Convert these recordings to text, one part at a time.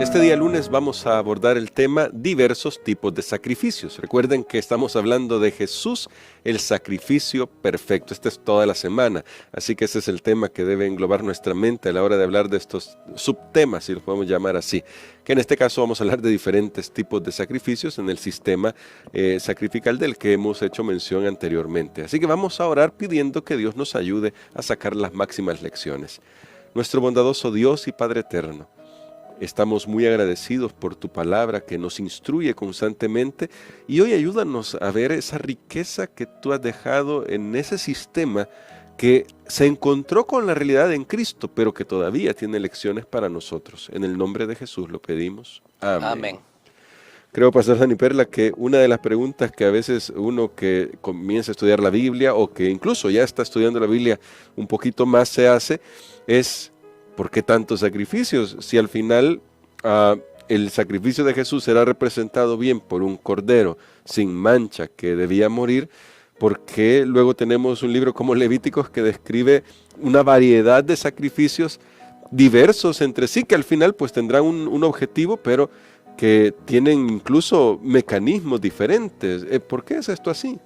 Este día lunes vamos a abordar el tema diversos tipos de sacrificios. Recuerden que estamos hablando de Jesús, el sacrificio perfecto. Esta es toda la semana, así que ese es el tema que debe englobar nuestra mente a la hora de hablar de estos subtemas, si los podemos llamar así. Que en este caso vamos a hablar de diferentes tipos de sacrificios en el sistema sacrificial del que hemos hecho mención anteriormente. Así que vamos a orar pidiendo que Dios nos ayude a sacar las máximas lecciones. Nuestro bondadoso Dios y Padre eterno, estamos muy agradecidos por tu palabra que nos instruye constantemente y hoy ayúdanos a ver esa riqueza que tú has dejado en ese sistema que se encontró con la realidad en Cristo, pero que todavía tiene lecciones para nosotros. En el nombre de Jesús lo pedimos. Amén. Amén. Creo, Pastor Dani Perla, que una de las preguntas que a veces uno que comienza a estudiar la Biblia o que incluso ya está estudiando la Biblia un poquito más se hace es: ¿por qué tantos sacrificios? Si al final el sacrificio de Jesús será representado bien por un cordero sin mancha que debía morir, ¿por qué luego tenemos un libro como Levíticos que describe una variedad de sacrificios diversos entre sí, que al final pues tendrán un objetivo, pero que tienen incluso mecanismos diferentes? ¿Por qué es esto así?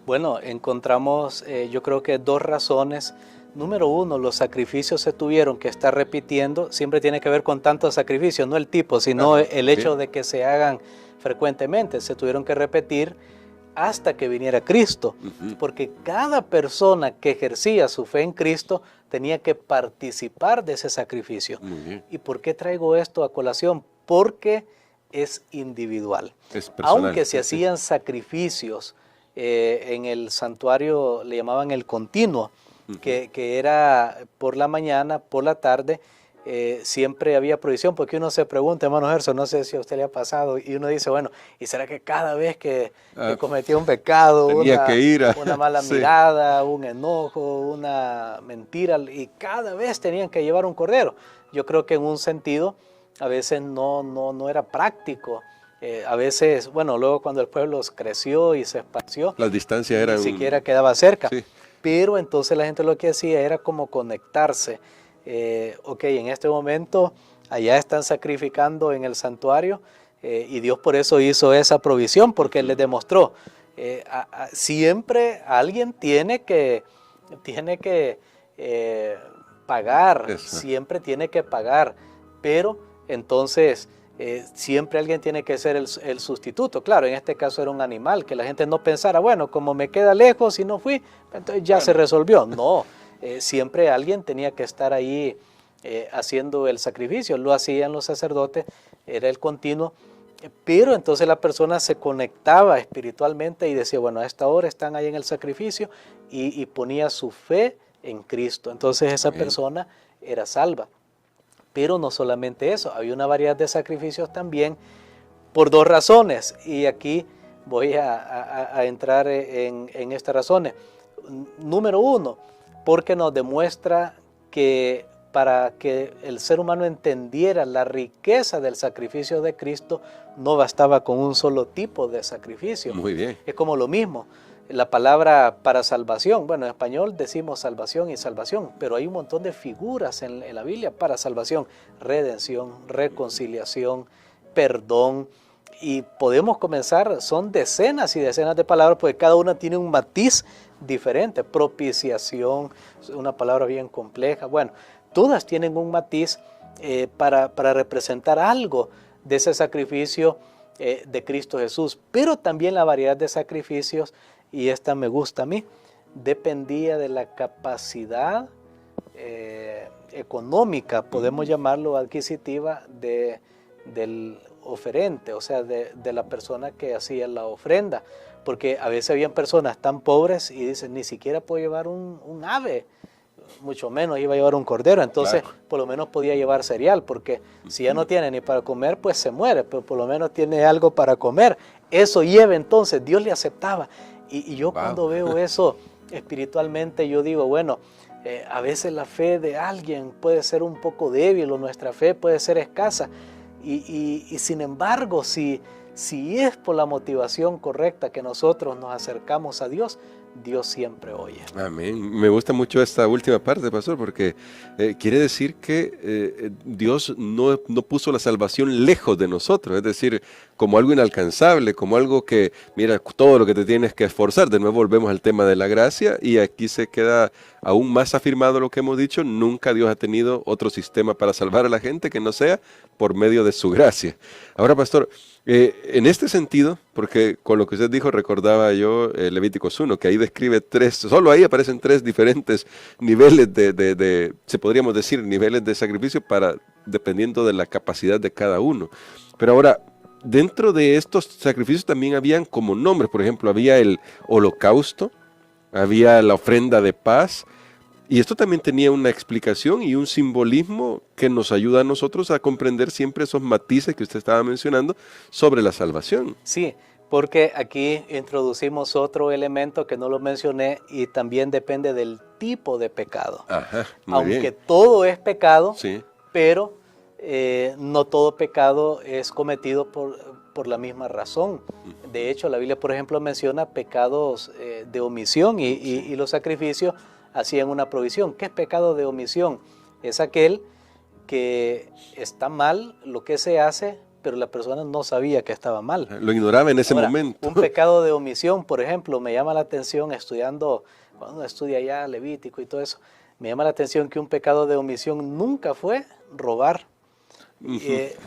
Bueno, encontramos yo creo que dos razones. Número uno, los sacrificios se tuvieron que estar repitiendo. Siempre tiene que ver con tantos sacrificios, no el tipo, sino el hecho de que se hagan frecuentemente. Se tuvieron que repetir hasta que viniera Cristo, porque cada persona que ejercía su fe en Cristo tenía que participar de ese sacrificio. ¿Y por qué traigo esto a colación? Porque es individual. Es personal. Aunque se hacían sacrificios en el santuario, le llamaban el continuo, que era por la mañana, por la tarde, siempre había provisión, porque uno se pregunta, hermano Gerson, no sé si a usted le ha pasado, y uno dice, bueno, ¿y será que cada vez que cometía un pecado, una mala mirada, un enojo, una mentira, y cada vez tenían que llevar un cordero? Yo creo que en un sentido a veces no era práctico. A veces, bueno, luego cuando el pueblo creció y se esparció, las distancias eran... ni siquiera quedaba cerca. Sí. Pero entonces la gente lo que hacía era como conectarse. Ok, en este momento allá están sacrificando en el santuario y Dios por eso hizo esa provisión, porque les demostró, siempre alguien tiene que pagar, siempre tiene que pagar, pero entonces siempre alguien tiene que ser el sustituto. Claro, en este caso era un animal, que la gente no pensara, bueno, como me queda lejos y no fui, entonces ya se resolvió. No, siempre alguien tenía que estar ahí haciendo el sacrificio. Lo hacían los sacerdotes, era el continuo, pero entonces la persona se conectaba espiritualmente y decía, bueno, a esta hora están ahí en el sacrificio, y ponía su fe en Cristo. Entonces esa persona era salva. Pero no solamente eso, había una variedad de sacrificios también por dos razones, y aquí voy a entrar en estas razones. Número uno, porque nos demuestra que para que el ser humano entendiera la riqueza del sacrificio de Cristo, no bastaba con un solo tipo de sacrificio. Muy bien. Es como lo mismo. La palabra para salvación, bueno, en español decimos salvación y salvación, pero hay un montón de figuras en la Biblia para salvación: redención, reconciliación, perdón, y podemos comenzar, son decenas y decenas de palabras, porque cada una tiene un matiz diferente. Propiciación, una palabra bien compleja. Bueno, todas tienen un matiz para representar algo de ese sacrificio de Cristo Jesús, pero también la variedad de sacrificios, y esta me gusta a mí, dependía de la capacidad económica, podemos llamarlo adquisitiva, del oferente, o sea, de la persona que hacía la ofrenda, porque a veces habían personas tan pobres y dicen, ni siquiera puedo llevar un ave, mucho menos iba a llevar un cordero. Entonces claro, por lo menos podía llevar cereal, porque si ya no tiene ni para comer, pues se muere, pero por lo menos tiene algo para comer. Eso lleva, entonces Dios le aceptaba. Y yo cuando veo eso espiritualmente, yo digo, bueno, a veces la fe de alguien puede ser un poco débil, o nuestra fe puede ser escasa, y sin embargo, si es por la motivación correcta que nosotros nos acercamos a Dios, Dios siempre oye. Amén. Me gusta mucho esta última parte, pastor, porque quiere decir que Dios no puso la salvación lejos de nosotros, es decir, como algo inalcanzable, como algo que, mira, todo lo que te tienes que esforzar. De nuevo volvemos al tema de la gracia y aquí se queda aún más afirmado lo que hemos dicho. Nunca Dios ha tenido otro sistema para salvar a la gente que no sea por medio de su gracia. Ahora, pastor, en este sentido, porque con lo que usted dijo recordaba yo Levíticos 1, que ahí describe solo ahí aparecen 3 diferentes niveles se podríamos decir, niveles de sacrificio dependiendo de la capacidad de cada uno. Pero ahora, dentro de estos sacrificios también habían como nombres, por ejemplo, había el holocausto, había la ofrenda de paz, y esto también tenía una explicación y un simbolismo que nos ayuda a nosotros a comprender siempre esos matices que usted estaba mencionando sobre la salvación. Sí, porque aquí introducimos otro elemento que no lo mencioné y también depende del tipo de pecado. Ajá, Aunque bien. todo es pecado, Sí. pero no todo pecado es cometido por la misma razón. De hecho, la Biblia, por ejemplo, menciona pecados de omisión y los sacrificios hacían una provisión. ¿Qué es pecado de omisión? Es aquel que está mal lo que se hace, pero la persona no sabía que estaba mal. Lo ignoraba en ese Ahora, momento. un pecado de omisión, por ejemplo, me llama la atención estudiando, cuando uno estudia ya Levítico y todo eso, me llama la atención que un pecado de omisión nunca fue robar.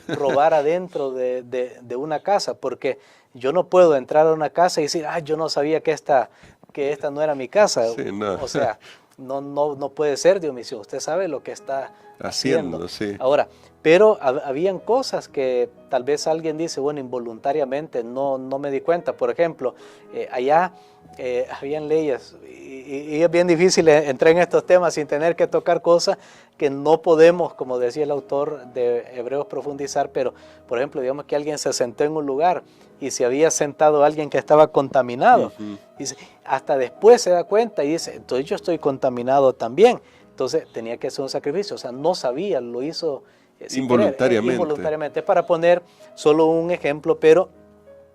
Robar adentro de una casa, porque yo no puedo entrar a una casa y decir, yo no sabía que esta no era mi casa. Sí, no. O sea, no puede ser de omisión. Usted sabe lo que está haciendo. Sí. Ahora, pero habían cosas que tal vez alguien dice, bueno, involuntariamente no me di cuenta. Por ejemplo, allá habían leyes y es bien difícil entrar en estos temas sin tener que tocar cosas que no podemos, como decía el autor de Hebreos, profundizar, pero por ejemplo, digamos que alguien se sentó en un lugar y se había sentado alguien que estaba contaminado. Dice, hasta después se da cuenta y dice, entonces yo estoy contaminado también. Entonces tenía que hacer un sacrificio, o sea, no sabía, lo hizo involuntariamente. Involuntariamente, para poner solo un ejemplo, pero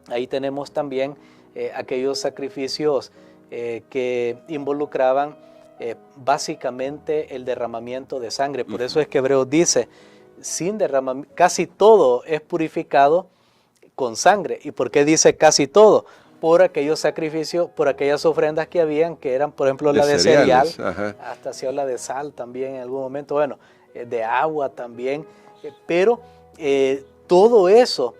ahí tenemos también aquellos sacrificios que involucraban básicamente el derramamiento de sangre. Por eso es que Hebreos dice, sin derramamiento, casi todo es purificado con sangre. ¿Y por qué dice casi todo? Por aquellos sacrificios, por aquellas ofrendas que habían, que eran, por ejemplo, la de cereal, hasta se habla de sal también en algún momento, bueno, de agua también, pero todo eso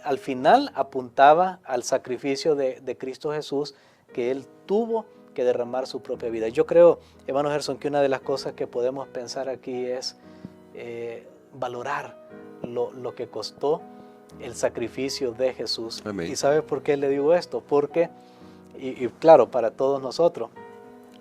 al final apuntaba al sacrificio de Cristo Jesús, que Él tuvo que derramar su propia vida. Yo creo, hermano Gerson, que una de las cosas que podemos pensar aquí es valorar lo que costó el sacrificio de Jesús. Amén. ¿Y sabe por qué le digo esto? Porque, y claro, para todos nosotros,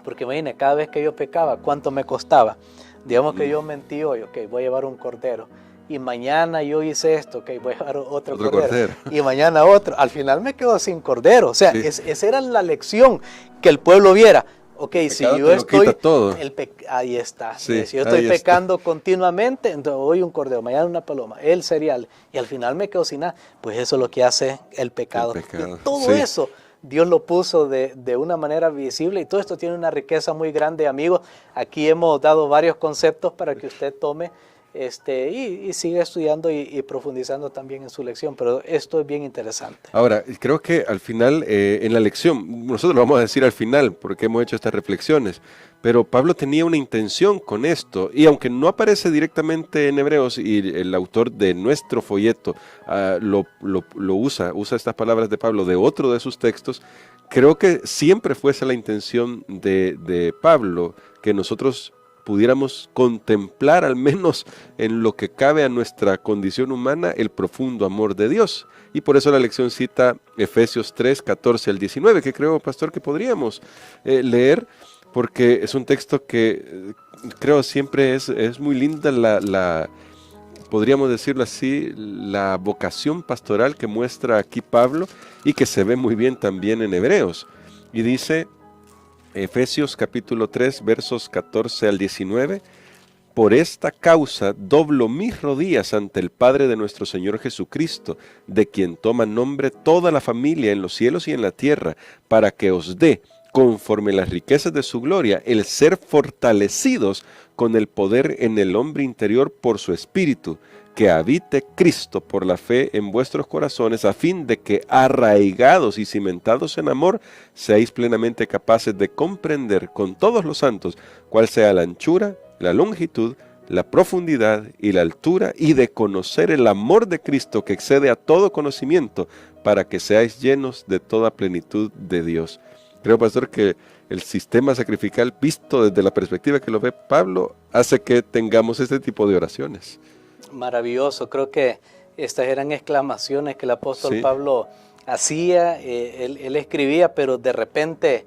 porque imagine, cada vez que yo pecaba, ¿cuánto me costaba? Digamos que yo mentí hoy, ok, voy a llevar un cordero. Y mañana yo hice esto, ok, voy a llevar otro cordero. Y mañana otro. Al final me quedo sin cordero. O sea, esa era la lección, que el pueblo viera. Ok, si yo estoy... ahí está. Sí, si yo estoy pecando continuamente, entonces hoy un cordero, mañana una paloma, el cereal, y al final me quedo sin nada. Pues eso es lo que hace el pecado. Y todo eso Dios lo puso de una manera visible, y todo esto tiene una riqueza muy grande, amigos. Aquí hemos dado varios conceptos para que usted tome y sigue estudiando y profundizando también en su lección, pero esto es bien interesante. Ahora, creo que al final, en la lección, nosotros lo vamos a decir al final, porque hemos hecho estas reflexiones, pero Pablo tenía una intención con esto, y aunque no aparece directamente en Hebreos, y el autor de nuestro folleto lo usa estas palabras de Pablo de otro de sus textos, creo que siempre fue esa la intención de Pablo, que nosotros pudiéramos contemplar, al menos en lo que cabe a nuestra condición humana, el profundo amor de Dios. Y por eso la lección cita Efesios 3, 14 al 19, que creo, pastor, que podríamos leer, porque es un texto que creo siempre es muy linda podríamos decirlo así, la vocación pastoral que muestra aquí Pablo y que se ve muy bien también en Hebreos. Y dice Efesios capítulo 3, versos 14 al 19, Por esta causa doblo mis rodillas ante el Padre de nuestro Señor Jesucristo, de quien toma nombre toda la familia en los cielos y en la tierra, para que os dé, conforme las riquezas de su gloria, el ser fortalecidos con el poder en el hombre interior por su Espíritu, que habite Cristo por la fe en vuestros corazones, a fin de que, arraigados y cimentados en amor, seáis plenamente capaces de comprender con todos los santos cuál sea la anchura, la longitud, la profundidad y la altura, y de conocer el amor de Cristo que excede a todo conocimiento, para que seáis llenos de toda plenitud de Dios. Creo, pastor, que el sistema sacrificial, visto desde la perspectiva que lo ve Pablo, hace que tengamos este tipo de oraciones. Maravilloso. Creo que estas eran exclamaciones que el apóstol Sí. Pablo hacía. Él escribía, pero de repente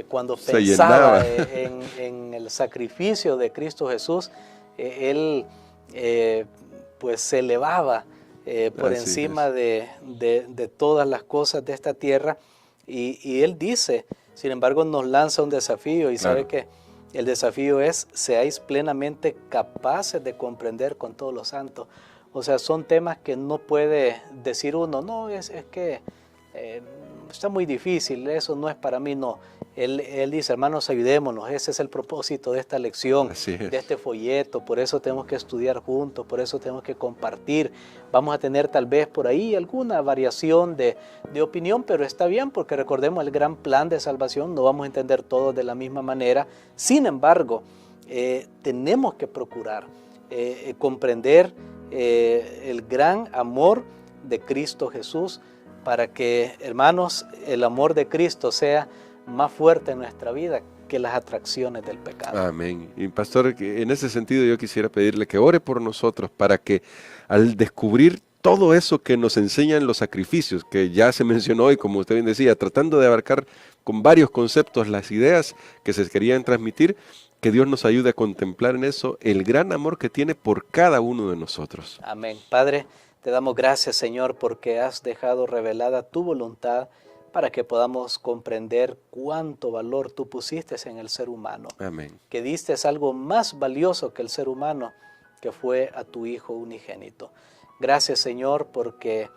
cuando Se pensaba llenaba. en el sacrificio de Cristo Jesús, él pues se elevaba por Así encima es. de todas las cosas de esta tierra. Y él dice, sin embargo, nos lanza un desafío y sabe que el desafío es: seáis plenamente capaces de comprender con todos los santos. O sea, son temas que no puede decir uno, no, es que está muy difícil, eso no es para mí, no. Él dice, hermanos, ayudémonos, ese es el propósito de esta lección, Así es. de este folleto, por eso tenemos que estudiar juntos, por eso tenemos que compartir. Vamos a tener tal vez por ahí alguna variación de opinión, pero está bien, porque recordemos el gran plan de salvación, no vamos a entender todo de la misma manera. Sin embargo, tenemos que procurar comprender el gran amor de Cristo Jesús, para que, hermanos, el amor de Cristo sea más fuerte en nuestra vida que las atracciones del pecado. Amén. Y pastor, en ese sentido yo quisiera pedirle que ore por nosotros para que al descubrir todo eso que nos enseñan los sacrificios, que ya se mencionó hoy, como usted bien decía, tratando de abarcar con varios conceptos las ideas que se querían transmitir, que Dios nos ayude a contemplar en eso el gran amor que tiene por cada uno de nosotros. Amén. Padre, te damos gracias, Señor, porque has dejado revelada tu voluntad para que podamos comprender cuánto valor tú pusiste en el ser humano. Amén. Que diste algo más valioso que el ser humano, que fue a tu Hijo unigénito. Gracias, Señor, porque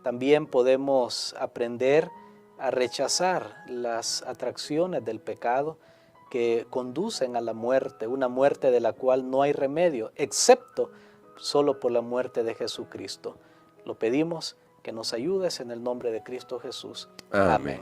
también podemos aprender a rechazar las atracciones del pecado que conducen a la muerte, una muerte de la cual no hay remedio, excepto solo por la muerte de Jesucristo. Lo pedimos, que nos ayudes en el nombre de Cristo Jesús. Amén.